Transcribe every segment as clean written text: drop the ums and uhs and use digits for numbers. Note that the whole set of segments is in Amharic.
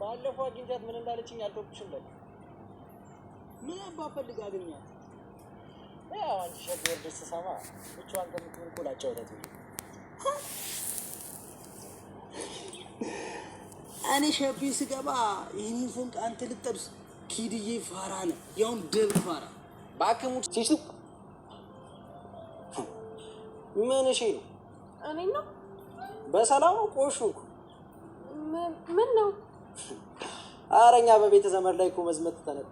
ባለፈው አግኝቻት ምን እንዳለችኝ አልተውኩሽም። በል ምን አባ ፈልጋ አገኛት? ያው አንቺ ሸገር ደስ ሰማ ብቻዋን ከምትሆን እኮ ላጫወታት ነው። እኔ ሸቢ ስገባ ይህንን ፎንቅ አንተ ልጠብስ ኪድዬ ፋራ ነህ፣ ያውም ደብል ፋራ። ባክሙት ሲሱ ምን እሺ ነው? እኔ ነው በሰላም ቆሹኩ። ምን ነው? አረኛ በቤተ ዘመድ ላይ እኮ መዝመት ተነጥ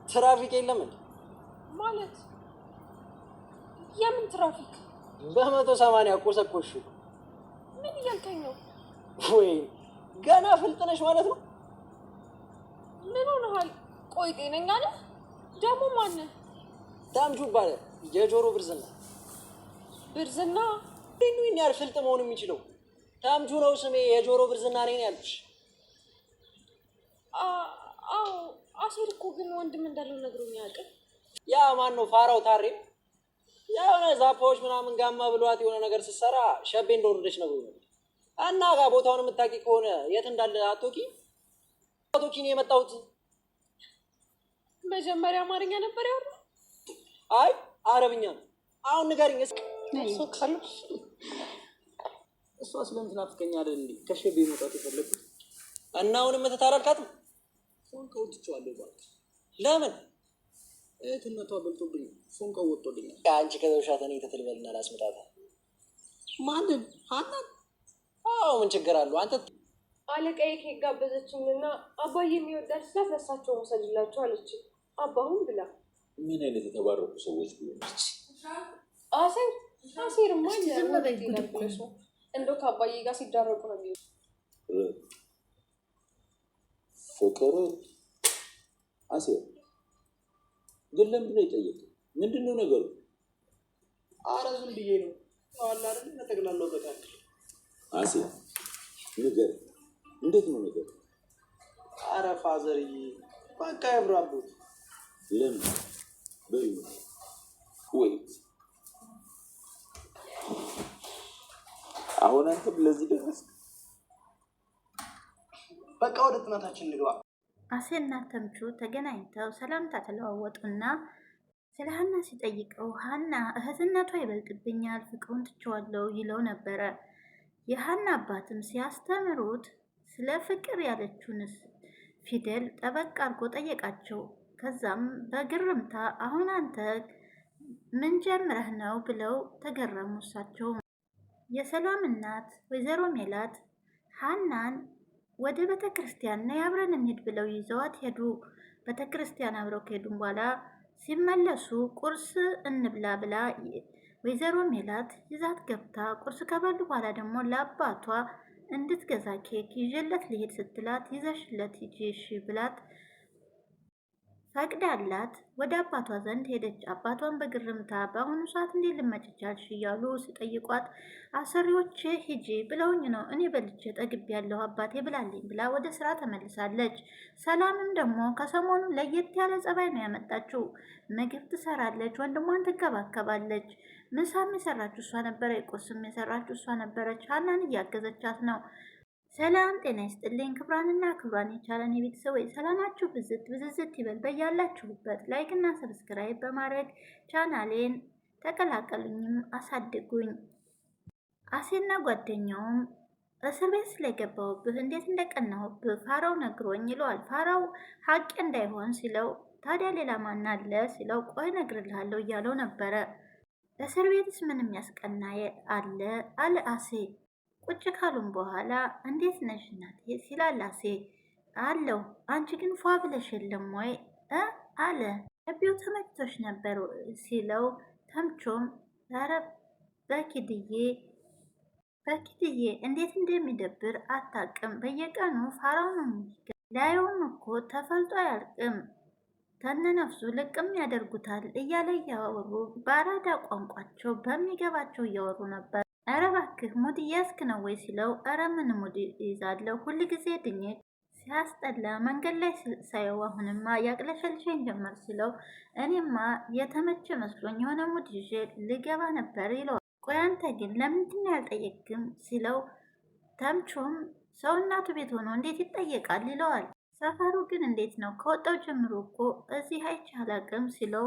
ትራፊክ የለም እንዴ? ማለት የምን ትራፊክ? በ180 ቆሰቆሽ። ምን እያልከኝ ነው? ወይ ገና ፍልጥነሽ ማለት ነው። ምን ሆነሃል? ቆይ ጤነኛ ነህ? ደግሞ ማን ነህ? ታምቹ ይባላል። የጆሮ ብርዝና ብርዝና ምን ያህል ፍልጥ መሆን የሚችለው ታምቹ ነው ስሜ። የጆሮ ብርዝና ነኝ ያልኩሽ። አዎ አሴር እኮ ግን ወንድም እንዳለው ነግሮኝ አያውቅም። ያ ማን ነው? ፋራው ታሬ የሆነ ዛፓዎች ምናምን ጋማ ብሏት የሆነ ነገር ስትሰራ ሸቤ እንደወረደች ነግሮኝ ነበር። እና ጋር ቦታውን የምታውቂ ከሆነ የት እንዳለ አቶኪ ነው የመጣሁት። መጀመሪያ አማርኛ ነበር ያወራው? አይ አረብኛ ነው። አሁን ንገሪኝ እስኪ። እሷ ስለምትናፍቀኛለህ እንዴ ከሸቤ መውጣት የፈለኩት? እና አሁንም ተታላልካትም ፎንቃው ትቼዋለሁ። እባክህ ለምን? እህትነቷ በልጦብኝ ፎንቃው ወጥቶልኛል። አንቺ ከዘውሻት እኔ ተትልበልና ላስመጣታ። ማንን? ሀናን? አዎ ምን ችግር አለው? አንተ አለቃዬ ኬክ ጋበዘችኝና አባዬ የሚወዳት ስላት ለእሳቸው መውሰድላቸው አለች። አባሁን ብላ ምን አይነት የተባረኩ ሰዎች ቢሆነች። አሴርማ እንደው ከአባዬ ጋር ሲዳረቁ ነው የሚሆነው። ፍቅር አሴር ግን ለምንድን ነው የጠየቀው? ምንድን ነው ነገሩ? ኧረ ዝም ብዬ ነው አላ አይደል ተጠቅላለሁ። በቃ አሴር ንገር፣ እንዴት ነው ነገሩ? ኧረ ፋዘርዬ በቃ ያብራቡት። ለምን በሉ ወይ አሁን አንተም ለዚህ ደረስክ? በቃ ወደ ጥናታችን እንግባ። አሴና ተምቹ ተገናኝተው ሰላምታ ተለዋወጡና ስለ ሀና ሲጠይቀው ሀና እህትነቷ ይበልጥብኛል፣ ፍቅሩን ትቼዋለሁ ይለው ነበረ። የሀና አባትም ሲያስተምሩት ስለ ፍቅር ያለችውንስ ፊደል ጠበቅ አድርጎ ጠየቃቸው። ከዛም በግርምታ አሁን አንተ ምን ጀምረህ ነው ብለው ተገረሙ። እሳቸው የሰላም እናት ወይዘሮ ሜላት ሀናን ወደ ቤተ ክርስቲያን ነይ አብረን እንሂድ ብለው ይዘዋት ሄዱ። ቤተ ክርስቲያን አብረው ከሄዱም በኋላ ሲመለሱ ቁርስ እንብላ ብላ ወይዘሮ ሜላት ይዛት ገብታ ቁርስ ከበሉ በኋላ ደግሞ ለአባቷ እንድትገዛ ኬክ ይዤለት ልሄድ ስትላት ይዘሽለት ሂጂ እሺ ብላት ፈቅዳላት ወደ አባቷ ዘንድ ሄደች። አባቷን በግርምታ በአሁኑ ሰዓት እንዴት ልመጭ ቻልሽ እያሉ ሲጠይቋት አሰሪዎች ሂጂ ብለውኝ ነው እኔ በልቼ ጠግቤያለሁ አባቴ ብላልኝ ብላ ወደ ስራ ተመልሳለች። ሰላምም ደግሞ ከሰሞኑ ለየት ያለ ጸባይ ነው ያመጣችው። ምግብ ትሰራለች፣ ወንድሟን ትንከባከባለች። ምሳም የሰራችው እሷ ነበረ፣ ቁርስም የሰራችው እሷ ነበረች። ሀናን እያገዘቻት ነው። ሰላም ጤና ይስጥልኝ ክብራንና ክብራን የቻለን የቤተሰቦች ሰላማችሁ ብዝዝት ይበል በያላችሁበት። ላይክ እና ሰብስክራይብ በማድረግ ቻናሌን ተቀላቀሉኝም አሳድጉኝ። አሴና ጓደኛውም እስር ቤት ስለገባሁብህ እንዴት እንደቀናሁብህ ፋራው ነግሮኝ ይለዋል። ፋራው ሀቅ እንዳይሆን ሲለው ታዲያ ሌላ ማን አለ ሲለው ቆይ እነግርልሃለሁ እያለው ነበረ። እስር ቤትስ ምንም ያስቀና አለ አለ አሴ። ቁጭ ካሉም በኋላ እንዴት ነሽ እናቴ ሲላል አሴ አለው። አንቺ ግን ፏ ብለሽ የለም ወይ አለ። ገቢው ተመችቶሽ ነበር ሲለው ተምቾም ኧረ በኪድዬ እንዴት እንደሚደብር አታውቅም። በየቀኑ ፋራው ነው ላዩም እኮ ተፈልጦ አያልቅም፣ ተነነፍሱ ልቅም ያደርጉታል እያለ እያወሩ በአራዳ ቋንቋቸው በሚገባቸው እያወሩ ነበር። ኧረ እባክህ ሙድ እያዝክ ነው ወይ ሲለው ኧረ ምን ሙድ ይዛለሁ ሁል ጊዜ ድኜት ሲያስጠላ መንገድ ላይ ሳየው አሁንማ ያቅለሸልሸኝ ጀመር ሲለው እኔማ የተመቸ መስሎኝ የሆነ ሙድ ይዤ ልገባ ነበር ይለዋል። ቆይ አንተ ግን ለምንድን ነው ያልጠየቅም ሲለው ተምቹም ሰው እናቱ ቤት ሆኖ እንዴት ይጠየቃል ይለዋል። ሰፈሩ ግን እንዴት ነው? ከወጣው ጀምሮ እኮ እዚህ አይቼ አላቅም ሲለው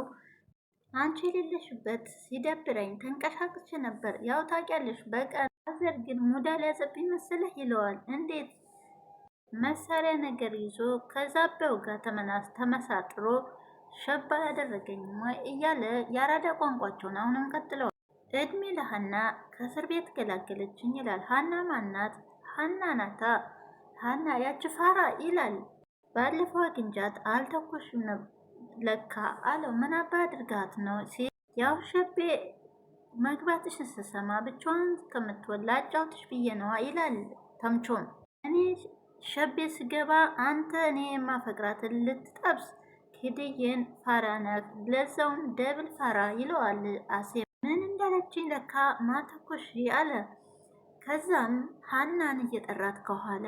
አንቺ የሌለሽበት ሲደብረኝ ተንቀሳቅሼ ነበር። ያው ታውቂያለሽ በቀን አዘር ግን ሙዳ ሊያዘብኝ መሰለህ ይለዋል። እንዴት መሳሪያ ነገር ይዞ ከዛቤው ጋር ተመሳጥሮ ሸባ ያደረገኝማ እያለ የአራዳ ቋንቋቸውን አሁንም ቀጥለዋል። እድሜ ለሀና ከእስር ቤት ገላገለችኝ ይላል። ሀና ማናት? ሀና ናታ። ሀና ያች ፋራ ይላል። ባለፈው አግኝቻት አልተኮሽም ለካ አለው። ምን አባ አድርጋት ነው ሲል ያው ሸቤ መግባትሽን ስሰማ ብቻዋን ከምትወላ አጫውትሽ ብዬ ነዋ ይላል። ተምቾም እኔ ሸቤ ስገባ አንተ እኔ የማፈቅራትን ልትጠብስ ኪድዬን ፋራ ነህ፣ ለዛውም ደብል ፋራ ይለዋል። አሴም ምን እንዳለችኝ ለካ ማተኮሽ አለ። ከዛም ሀናን እየጠራት ከኋላ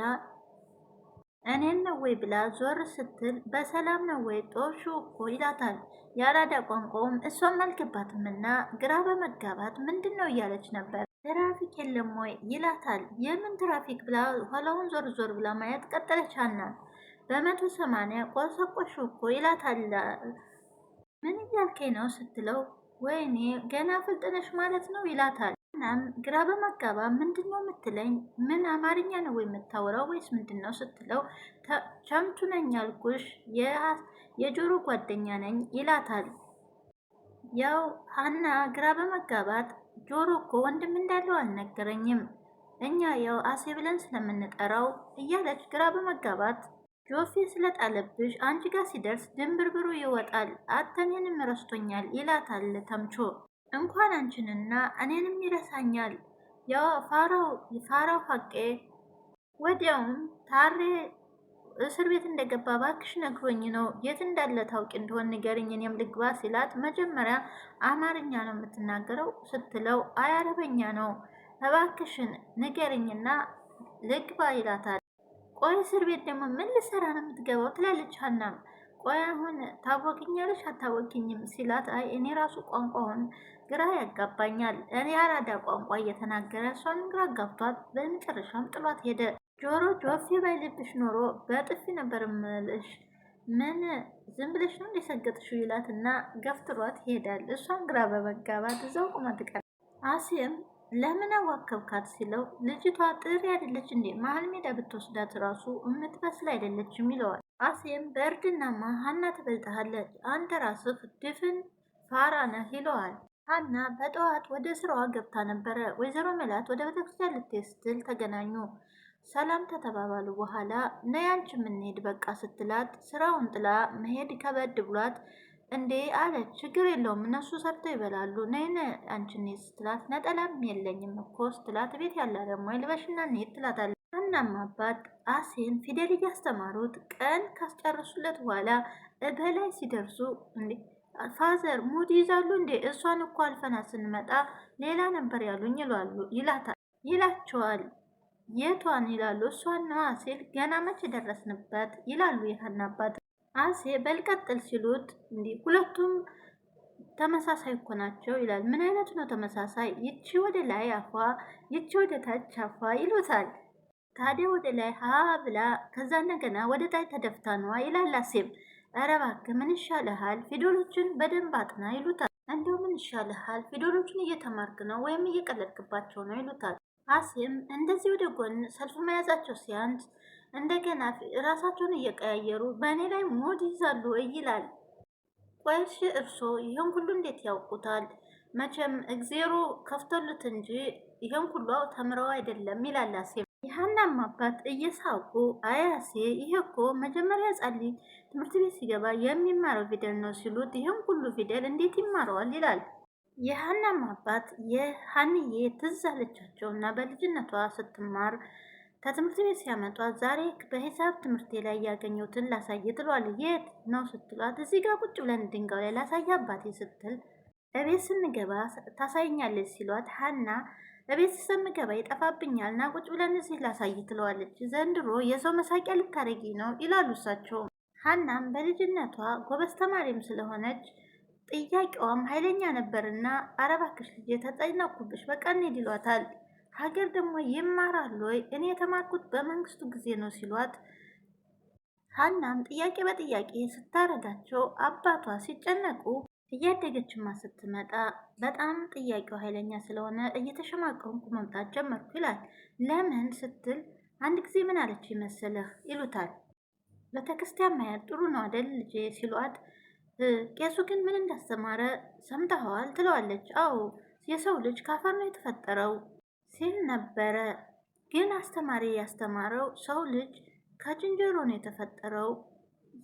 እኔን ነው ወይ ብላ ዞር ስትል በሰላም ነው ወይ ጦሹ እኮ ይላታል። የአራዳ ቋንቋውም እሷም አልገባትምና ግራ በመጋባት ምንድን ነው እያለች ነበር። ትራፊክ የለም ወይ ይላታል። የምን ትራፊክ ብላ ኋላውን ዞር ዞር ብላ ማየት ቀጠለች። ሀና በ180 ቆሰቆሹ እኮ ይላታል። ምን እያልከኝ ነው ስትለው ወይኔ ገና ፍልጥነሽ ማለት ነው ይላታል። እናም ግራ በመጋባ ምንድን ነው የምትለኝ? ምን አማርኛ ነው ወይ የምታወራው ወይስ ምንድን ነው ስትለው ቸምቹ ነኝ ያልኩሽ የጆሮ ጓደኛ ነኝ ይላታል። ያው ሀና ግራ በመጋባት ጆሮ እኮ ወንድም እንዳለው አልነገረኝም፣ እኛ ያው አሴ ብለን ስለምንጠራው እያለች ግራ በመጋባት ጆፌ ስለጣለብሽ አንቺ ጋር ሲደርስ ድንብርብሩ ይወጣል፣ አተኔንም ረስቶኛል ይላታል ተምቾ። እንኳን አንቺንና እኔንም ይረሳኛል። ያው ፋራው ሀቄ ወዲያውም ታሬ እስር ቤት እንደገባ ባክሽ ነግሮኝ ነው። የት እንዳለ ታውቂ እንደሆን ንገርኝ እኔም ልግባ ሲላት መጀመሪያ አማርኛ ነው የምትናገረው ስትለው አይ አረበኛ ነው እባክሽን ንገርኝና ልግባ ይላታል። ቆይ እስር ቤት ደግሞ ምን ልሰራ ነው የምትገባው ትላለች ሀናም። ቆይ አሁን ታወቅኛለሽ አታወቅኝም ሲላት አይ እኔ ራሱ ቋንቋውን ግራ ያጋባኛል። እኔ አራዳ ቋንቋ እየተናገረ እሷን ግራ ጋብቷት በመጨረሻም ጥሏት ሄደ። ጆሮ ጆፌ ባይልብሽ ኖሮ በጥፊ ነበር ምልሽ፣ ምን ዝም ብለሽ ነው እንደሰገጥሽው ይላትና ገፍትሯት ይሄዳል። እሷን ግራ በመጋባት እዛው ቁማ ትቀር። አሴም ለምን አዋከብካት ሲለው ልጅቷ ጥሪ አይደለች እንዴ? መሀል ሜዳ ብትወስዳት ራሱ የምትመስል አይደለችም ይለዋል። አሴም በእርድናማ ሀና ትበልጥሃለች፣ አንተ ራስህ ድፍን ፋራ ነህ ይለዋል። ሀና በጠዋት ወደ ስራዋ ገብታ ነበረ። ወይዘሮ ሜላት ወደ ቤተክርስቲያን ልትሄድ ስትል ተገናኙ። ሰላም ከተባባሉ በኋላ ነይ አንቺ የምንሄድ በቃ ስትላት ስራውን ጥላ መሄድ ከበድ ብሏት እንዴ አለች። ችግር የለውም እነሱ ሰርተው ይበላሉ፣ ነይነ አንቺ እንሂድ ስትላት ነጠላም የለኝም እኮ ስትላት ቤት ያለ ደግሞ ልበሽና እንሂድ ትላታለች። ሀናም አባት አሴን ፊደል እያስተማሩት ቀን ካስጨረሱለት በኋላ በላይ ሲደርሱ እንዴ ፋዘር ሙድ ይዛሉ እንዴ? እሷን እኮ አልፈና ስንመጣ ሌላ ነበር ያሉኝ ይላቸዋል። የቷን ይላሉ። እሷን ነዋ ሲል ገና መቼ ደረስንበት ይላሉ የሀና አባት። አሴ በልቀጥል ሲሉት እንዲህ ሁለቱም ተመሳሳይ እኮ ናቸው ይላል። ምን አይነቱ ነው ተመሳሳይ? ይቺ ወደ ላይ አፏ፣ ይቺ ወደ ታች አፏ ይሉታል። ታዲያ ወደ ላይ ሀ ብላ ከዛ እንደገና ወደ ታች ተደፍታ ነዋ ይላል አሴም። ኧረ እባክህ ምን ይሻልሃል? ፊደሎችን በደንብ አጥና ይሉታል። እንደው ምን ይሻልሃል? ፊደሎችን እየተማርክ ነው ወይም እየቀለድክባቸው ነው ይሉታል። አሴም እንደዚህ ወደ ጎን ሰልፍ መያዛቸው ሲያንስ እንደገና ራሳቸውን እየቀያየሩ በእኔ ላይ ሞድ ይዛሉ ይላል። ቆይሽ እርሶ ይህን ሁሉ እንዴት ያውቁታል? መቼም እግዜሩ ከፍቶሉት እንጂ ይህን ሁሉ ተምረው አይደለም ይላል አሴም። የሀናም አባት እየሳቁ አያሴ ይሄ እኮ መጀመሪያ ጻሊ ትምህርት ቤት ሲገባ የሚማረው ፊደል ነው ሲሉት ይህን ሁሉ ፊደል እንዴት ይማረዋል ይላል። የሀናም አባት የሀንዬ ትዝ አለቻቸው እና በልጅነቷ ስትማር ከትምህርት ቤት ሲያመጧት ዛሬ በሂሳብ ትምህርቴ ላይ ያገኘሁትን ላሳይ ትሏል። የት ነው ስትሏት እዚህ ጋር ቁጭ ብለን ድንጋዩ ላይ ላሳይ አባቴ ስትል እቤት ስንገባ ታሳይኛለች ሲሏት ሀና እቤት ስንገባ ይጠፋብኛል እና ቁጭ ብለን እዚህ ላሳይ ትለዋለች። ዘንድሮ የሰው መሳቂያ ልታረጊ ነው ይላሉ እሳቸው። ሀናም በልጅነቷ ጎበዝ ተማሪም ስለሆነች ጥያቄዋም ኃይለኛ ነበርና አረባክሽ ልጅ ተጠይናኩብሽ በቃ እንሂድ ይሏታል። ሀገር ደግሞ ይማራሉ ወይ? እኔ የተማርኩት በመንግስቱ ጊዜ ነው ሲሏት ሀናም ጥያቄ በጥያቄ ስታረጋቸው አባቷ ሲጨነቁ እያደገችማ ስትመጣ በጣም ጥያቄው ኃይለኛ ስለሆነ እየተሸማቀንኩ መምጣት ጀመርኩ ይላል። ለምን ስትል አንድ ጊዜ ምን አለች መሰለህ ይሉታል። ቤተክርስቲያን ማየት ጥሩ ነው አደል ልጄ ሲሏት ቄሱ ግን ምን እንዳስተማረ ሰምተኸዋል ትለዋለች። አዎ የሰው ልጅ ካፈር ነው የተፈጠረው ሲል ነበረ። ግን አስተማሪ ያስተማረው ሰው ልጅ ከዝንጀሮ ነው የተፈጠረው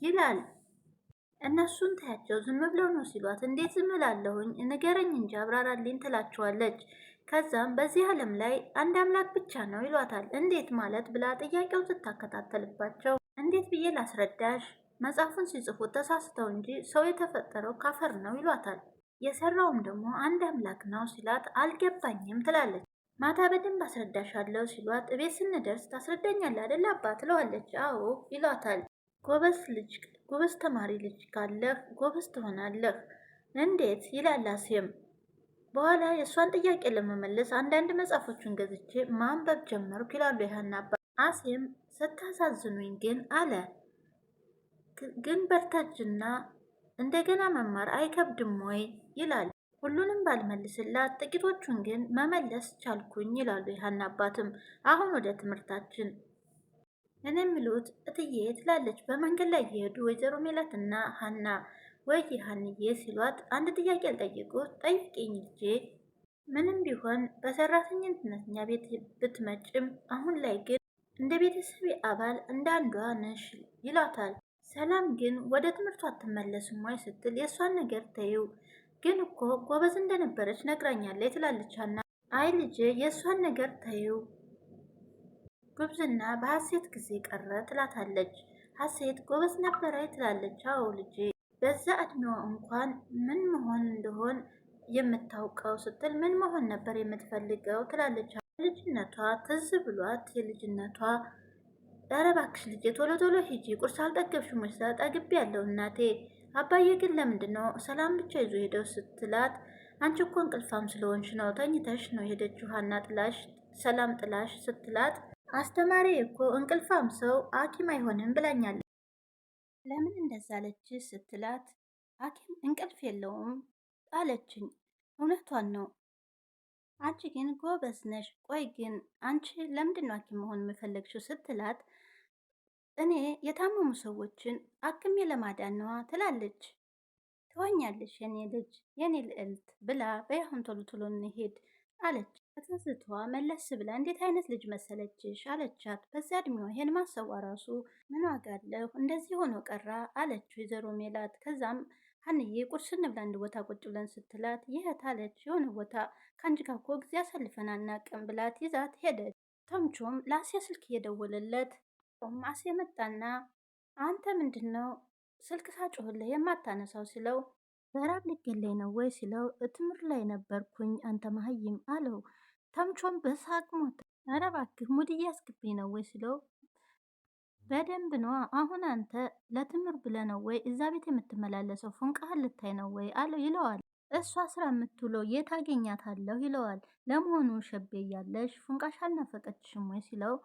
ይላል። እነሱን ታያቸው ዝም ብለው ነው ሲሏት፣ እንዴት ዝም እላለሁኝ ንገረኝ እንጂ አብራራልኝ ትላቸዋለች። ከዛም በዚህ ዓለም ላይ አንድ አምላክ ብቻ ነው ይሏታል። እንዴት ማለት ብላ ጥያቄውን ስታከታተልባቸው፣ እንዴት ብዬ ላስረዳሽ መጽሐፉን ሲጽፉት ተሳስተው እንጂ ሰው የተፈጠረው ካፈር ነው ይሏታል። የሰራውም ደግሞ አንድ አምላክ ነው ሲላት አልገባኝም ትላለች። ማታ በደንብ አስረዳሻለሁ ሲሏት እቤት ስንደርስ ታስረዳኛለህ አይደል አባ ትለዋለች። አዎ ይሏታል። ጎበዝ ተማሪ ልጅ ካለህ ጎበዝ ትሆናለህ። እንዴት ይላል አሴም። በኋላ የእሷን ጥያቄ ለመመለስ አንዳንድ መጽሐፎቹን ገዝቼ ማንበብ ጀመርኩ ይላሉ ይህን አባ። አሴም ስታሳዝኑኝ ግን አለ ግን በርታጅና እንደገና መማር አይከብድም ወይ ይላል። ሁሉንም ባልመልስላት ጥቂቶቹን ግን መመለስ ቻልኩኝ ይላሉ ይህን አባትም። አሁን ወደ ትምህርታችን እኔ የሚሉት እትዬ ትላለች። በመንገድ ላይ እየሄዱ ወይዘሮ ሜላትና ሀና ወይ ሀንዬ ሲሏት አንድ ጥያቄ አልጠይቁት ጠይቂኝ ልጄ፣ ምንም ቢሆን በሰራተኝነት እኛ ቤት ብትመጭም አሁን ላይ ግን እንደ ቤተሰብ አባል እንደ አንዷ ነሽ ይላታል። ሰላም ግን ወደ ትምህርቷ አትመለስም ወይ ስትል የእሷን ነገር ተይው፣ ግን እኮ ጎበዝ እንደነበረች ነግራኛለች ትላለች ሀና። አይ ልጄ የእሷን ነገር ተይው፣ ጉብዝና በሀሴት ጊዜ ቀረ ትላታለች። ሀሴት ጎበዝ ነበረች ትላለች። አዎ ልጄ በዛ እድሜዋ እንኳን ምን መሆን እንደሆን የምታውቀው ስትል ምን መሆን ነበር የምትፈልገው ትላለች። ልጅነቷ ትዝ ብሏት የልጅነቷ ኧረ እባክሽ ልጄ ቶሎ ቶሎ ሂጂ ቁርስ አልጠገብሽም ወይ? ጠግቤ ያለው እናቴ። አባዬ ግን ለምንድን ነው ሰላም ብቻ ይዞ ሄደው ስትላት፣ አንቺ እኮ እንቅልፋም ስለሆንሽ ነው ተኝተሽ ነው ሄደችው ሀና ጥላሽ ሰላም ጥላሽ ስትላት፣ አስተማሪ እኮ እንቅልፋም ሰው ሐኪም አይሆንም ብላኛለች። ለምን እንደዛ አለች ስትላት፣ ሐኪም እንቅልፍ የለውም አለችኝ። እውነቷን ነው። አንቺ ግን ጎበዝ ነሽ። ቆይ ግን አንቺ ለምንድን ነው ሐኪም መሆን የምፈለግሽው ስትላት፣ እኔ የታመሙ ሰዎችን አክሜ ለማዳን ነዋ ትላለች። ትሆኛለሽ የኔ ልጅ የኔ ልዕልት ብላ በያሁን ቶሎ ቶሎ እንሄድ አለች። በትዝቷ መለስ ብላ እንዴት አይነት ልጅ መሰለችሽ አለቻት። በዚያ እድሜዋ ይሄን ማሰቧ ራሱ ምን ዋጋ አለው እንደዚህ ሆኖ ቀራ አለች ወይዘሮ ሜላት። ከዛም ሀንዬ ቁርስ እንብላ አንድ ቦታ ቁጭ ብለን ስትላት፣ ይህት አለች የሆነ ቦታ ከአንቺ ጋር እኮ ጊዜ አሳልፈን አናውቅም ብላት ይዛት ሄደች። ተምቹም ለአሴ ስልክ እየደወለለት አሴ መጣና አንተ ምንድን ነው ስልክ ሳጮህልህ የማታነሳው ሲለው፣ በራብ ልገለኝ ነው ወይ ሲለው፣ ትምህርት ላይ ነበርኩኝ አንተ መሀይም አለው። ተምቾም በሳቅ ሞተ። ኧረ እባክህ ሙድ እያስገብኝ ነው ወይ ሲለው፣ በደንብ ነዋ። አሁን አንተ ለትምህርት ብለህ ነው ወይ እዛ ቤት የምትመላለሰው? ፉንቃህን ልታይ ነው ወይ አለው ይለዋል። እሷ ስራ የምትውለው የት አገኛታለሁ ይለዋል። ለመሆኑ ሸቤ እያለሽ ፉንቃሽ አልናፈቀችሽም ወይ ሲለው፣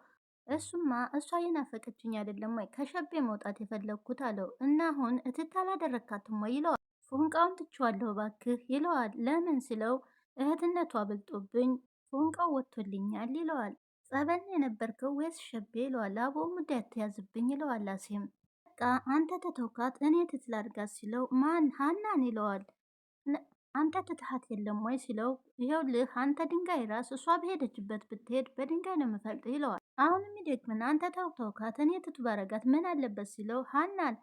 እሱማ እሷ የናፈቀችኝ አይደለም ወይ ከሸቤ መውጣት የፈለግኩት አለው። እና አሁን እትት አላደረካትም ወይ ይለዋል። ፉንቃውን ትችዋለሁ እባክህ ይለዋል። ለምን ሲለው፣ እህትነቷ በልጦብኝ ፉንቃው ወጥቶልኛል ይለዋል። ጸበል የነበርከው ወይስ ሸቤ ይለዋል። አቦ ሙድ ያትያዝብኝ ይለዋል። አሴም በቃ አንተ ተተውካት እኔ ትትላድጋት ሲለው፣ ማን ሀናን ይለዋል። አንተ ትትሀት የለም ወይ ሲለው፣ ይኸውልህ አንተ ድንጋይ ራስ እሷ በሄደችበት ብትሄድ በድንጋይ ነው የምፈልጥ ይለዋል። አሁንም ይደግምና አንተ ተውካት እኔ ትትባረጋት ምን አለበት ሲለው፣ ሀናን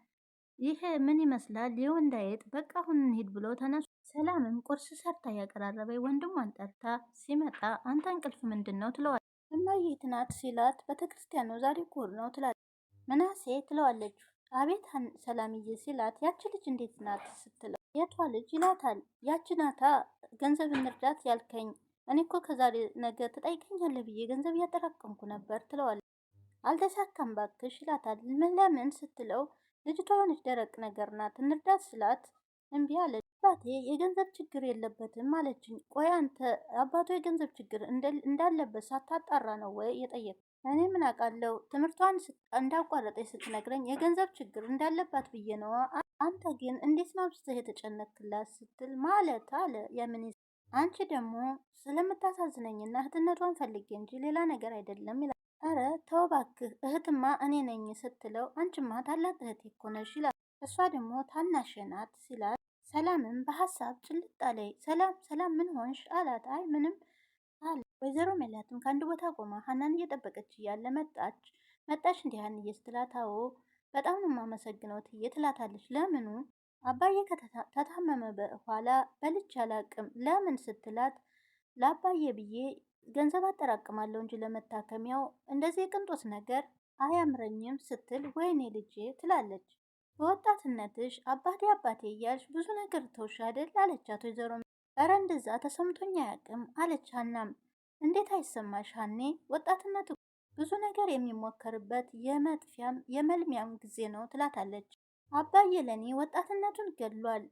ይሄ ምን ይመስላል የወንድ አይጥ በቃ አሁን እንሂድ ብሎ ተነሱ። ሰላምም ቁርስ ሰርታ ያቀራረበኝ ወንድሟን ጠርታ ሲመጣ አንተ እንቅልፍ ምንድን ነው ትለዋል። እማዬ የት ናት ሲላት፣ ቤተክርስቲያን ነው ዛሬ እሑድ ነው ትላለች። ምናሴ ትለዋለች። አቤት ሰላምዬ ሲላት፣ ያቺ ልጅ እንዴት ናት ስትለው፣ የቷ ልጅ ይላታል። ያቺ ናታ ገንዘብ እንርዳት ያልከኝ፣ እኔ እኮ ከዛሬ ነገ ትጠይቀኛለህ ብዬ ገንዘብ እያጠራቀምኩ ነበር ትለዋለች። አልተሳካም ባክሽ ይላታል። ለምን ስትለው፣ ልጅቷ የሆነች ደረቅ ነገር ናት እንርዳት ስላት እምቢ አለች። አባቴ የገንዘብ ችግር የለበትም አለችኝ። ቆይ አንተ አባቱ የገንዘብ ችግር እንዳለበት ሳታጣራ ነው ወይ የጠየቅ? እኔ ምን አውቃለሁ? ትምህርቷን እንዳቋረጠች ስትነግረኝ የገንዘብ ችግር እንዳለባት ብዬ ነው። አንተ ግን እንዴት ነው አብዝተህ የተጨነክላት ስትል ማለት አለ የምን አንቺ ደግሞ ስለምታሳዝነኝና እህትነቷን ፈልጌ እንጂ ሌላ ነገር አይደለም ይላል። ኧረ ተው እባክህ እህትማ እኔ ነኝ ስትለው አንቺማ ታላቅ እህቴ እኮ ነሽ ይላል። እሷ ደግሞ ታናሽ ናት ሲላል ሰላምም በሀሳብ ጭልጥ አለኝ። ሰላም ምን ሆንሽ አላት። አይ ምንም አለ። ወይዘሮ ሜላትም ከአንድ ቦታ ቆማ ሀናን እየጠበቀች እያለ መጣች እንዲህ ሀንዬ ስትላት አዎ በጣም ነው የማመሰግነው ትዬ ትላታለች። ለምኑ? አባዬ ከታመመ በኋላ በልቼ አላቅም። ለምን ስትላት ለአባዬ ብዬ ገንዘብ አጠራቅማለሁ እንጂ ለመታከሚያው እንደዚህ የቅንጦት ነገር አያምረኝም ስትል ወይኔ ልጄ ትላለች። በወጣትነትሽ አባቴ እያልሽ ብዙ ነገር ተውሽ አይደል አለቻት ወይዘሮ። ኧረ እንደዛ ተሰምቶኝ አያውቅም አለች ሀናም። እንዴት አይሰማሽ ሀኔ? ወጣትነት ብዙ ነገር የሚሞከርበት የመጥፊያም የመልሚያም ጊዜ ነው ትላታለች። አባዬ ለኔ ወጣትነቱን ገድሏል፣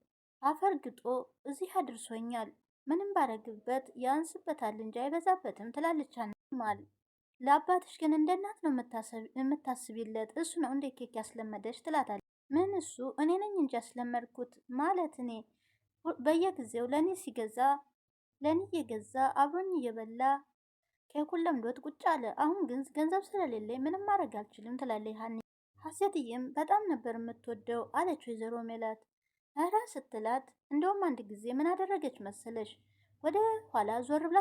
አፈርግጦ እዚህ አድርሶኛል። ምንም ባረግበት ያንስበታል እንጂ አይበዛበትም ትላለች ሀናም። ለአባትሽ ግን እንደ እናት ነው የምታስቢለት፣ እሱ ነው እንደ ኬክ ያስለመደች ትላታለች። ምን እሱ? እኔ ነኝ እንጂ ያስለመድኩት ማለት እኔ በየጊዜው ለእኔ እየገዛ አብሮኝ እየበላ ኬኩን ለምዶት ቁጭ አለ። አሁን ግን ገንዘብ ስለሌለኝ ምንም ማድረግ አልችልም ትላለች ሀኒ። ሀሴትዬም በጣም ነበር የምትወደው አለች ወይዘሮ ሜላት። ኧረ ስትላት እንደውም አንድ ጊዜ ምን አደረገች መሰለሽ? ወደ ኋላ ዞር ብላ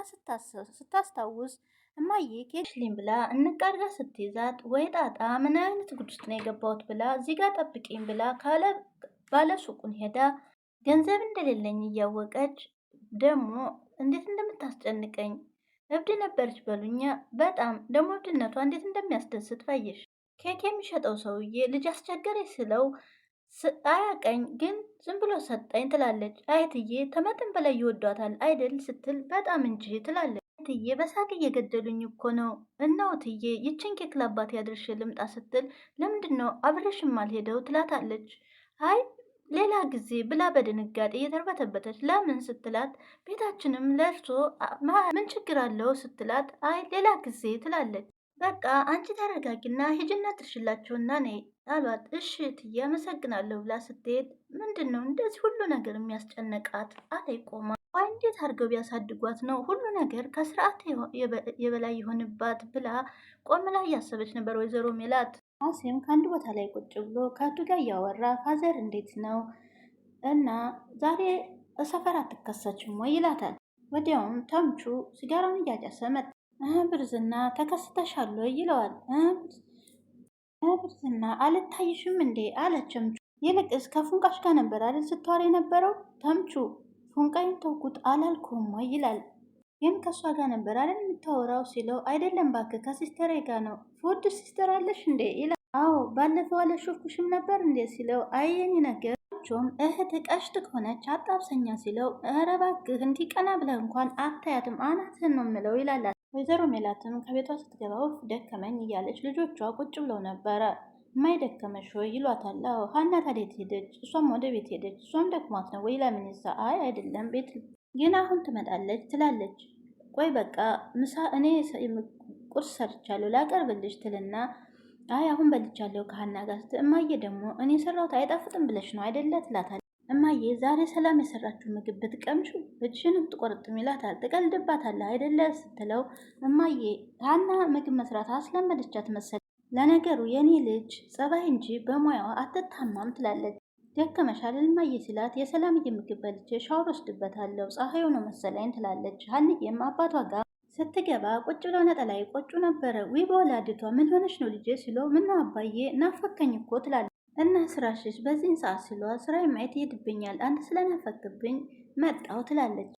ስታስታውስ እማዬ ኬክሊን ብላ እንቃርጋ ስትይዛት ወይ ጣጣ ምን አይነት ጉድ ውስጥ ነው የገባሁት ብላ እዚህ ጋር ጠብቂኝ ብላ ካለ ባለ ሱቁን ሄዳ ገንዘብ እንደሌለኝ እያወቀች ደግሞ እንዴት እንደምታስጨንቀኝ እብድ ነበረች በሉኛ። በጣም ደግሞ እብድነቷ እንዴት እንደሚያስደስት ባየሽ። ኬክ የሚሸጠው ሰውዬ ልጅ አስቸገረች ስለው አያቀኝ ግን ዝም ብሎ ሰጠኝ ትላለች። አይትዬ ተመጠን በላይ ይወዷታል አይደል ስትል በጣም እንጂ ትላለች። ትዬ በሳቅ እየገደሉኝ እኮ ነው። እናው ትዬ ይችን ኬክ ለአባቴ አድርሼ ልምጣ ስትል ለምንድን ነው አብረሽም አልሄደው ትላታለች። አይ ሌላ ጊዜ ብላ በድንጋጤ እየተርበተበተች ለምን ስትላት ቤታችንም ለእርሶ ምን ችግር አለው ስትላት አይ ሌላ ጊዜ ትላለች። በቃ አንቺ ተረጋጊና ሂጂና ትርሽላቸውና ነይ አሏት። እሺ ትዬ አመሰግናለሁ ብላ ስትሄድ ምንድን ነው እንደዚህ ሁሉ ነገር የሚያስጨነቃት አለይ ቆማ። ወይ እንዴት አድርገው ቢያሳድጓት ነው ሁሉ ነገር ከስርዓት የበላይ የሆንባት ብላ ቆም ላይ እያሰበች ነበር ወይዘሮ ሜላት። አሴም ከአንድ ቦታ ላይ ቁጭ ብሎ ከአዱ ጋር እያወራ ፋዘር እንዴት ነው እና ዛሬ ሰፈር አትከሰችም ወይ ይላታል። ወዲያውም ተምቹ ሲጋራውን እያጨሰ መጣ። ብርዝና ተከስተሻል ይለዋል። ብርዝና አልታይሽም እንዴ አለችም። ይልቅስ ከፉንቃሽ ጋር ነበር አይደል ስትዋር የነበረው? ተምቹ ፉንቃይን ተውኩት አላልኩም ወይ ይላል። ግን ከእሷ ጋር ነበር አይደል የምታወራው ሲለው አይደለም እባክህ ከሲስተሬ ጋር ነው። ፎድ ሲስተር አለሽ እንዴ ይላል። አዎ ባለፈው አለሾፍኩሽም ነበር እንዴ ሲለው አየኝ ነገር ቸውም እህት ቀሽት ከሆነች አጣብሰኛ ሲለው ኧረ እባክህ እንዲህ ቀና ብለህ እንኳን አታያትም አናትህን ነው የምለው ይላላት። ወይዘሮ ሜላትም ከቤቷ ስትገባ ውፍ ደከመኝ እያለች ልጆቿ ቁጭ ብለው ነበረ። የማይደከመሽ ወይ ይሏታል። አዎ ሀና ታዲያ ሄደች? እሷም ወደ ቤት ሄደች። እሷም ደክሟት ነው ወይ ለምን ይዛ? አይ አይደለም ቤት ግን አሁን ትመጣለች ትላለች። ቆይ በቃ ምሳ እኔ ቁርስ ሰርቻለሁ ላቀርብልሽ ትልና አይ አሁን በልቻለሁ ከሀና ጋር ስትል እማዬ ደግሞ እኔ ሰራሁት አይጣፍጥም ብለሽ ነው አይደለ ትላታል። እማዬ ዛሬ ሰላም የሰራችው ምግብ ብትቀምሹ እጅሽንም ትቆርጥም ይላታል። ትቀልድባታለህ አይደለ ስትለው እማዬ ሀና ምግብ መስራት አስለመደቻት መሰለኝ። ለነገሩ የኔ ልጅ ጸባይ እንጂ በሙያዋ አትታማም ትላለች። ደከመሻል እማዬ ሲላት የሰላምዬ ምግብ በልቼ ሻወር ወስድበታለሁ ፀሐዩ ነው መሰለኝ ትላለች። ሀንዬም አባቷ ጋር ስትገባ ቁጭ ብለው ነጠላ ይቆጩ ነበረ። ዊ በወላድቷ ምን ሆነች ነው ልጄ ሲለው ምነው አባዬ ናፈከኝ እኮ ትላለች። እና ስራሽሽ በዚህን ሰዓት ሲሏ ስራ ማየት ይሄድብኛል አንተ ስለናፈክብኝ መጣው ትላለች።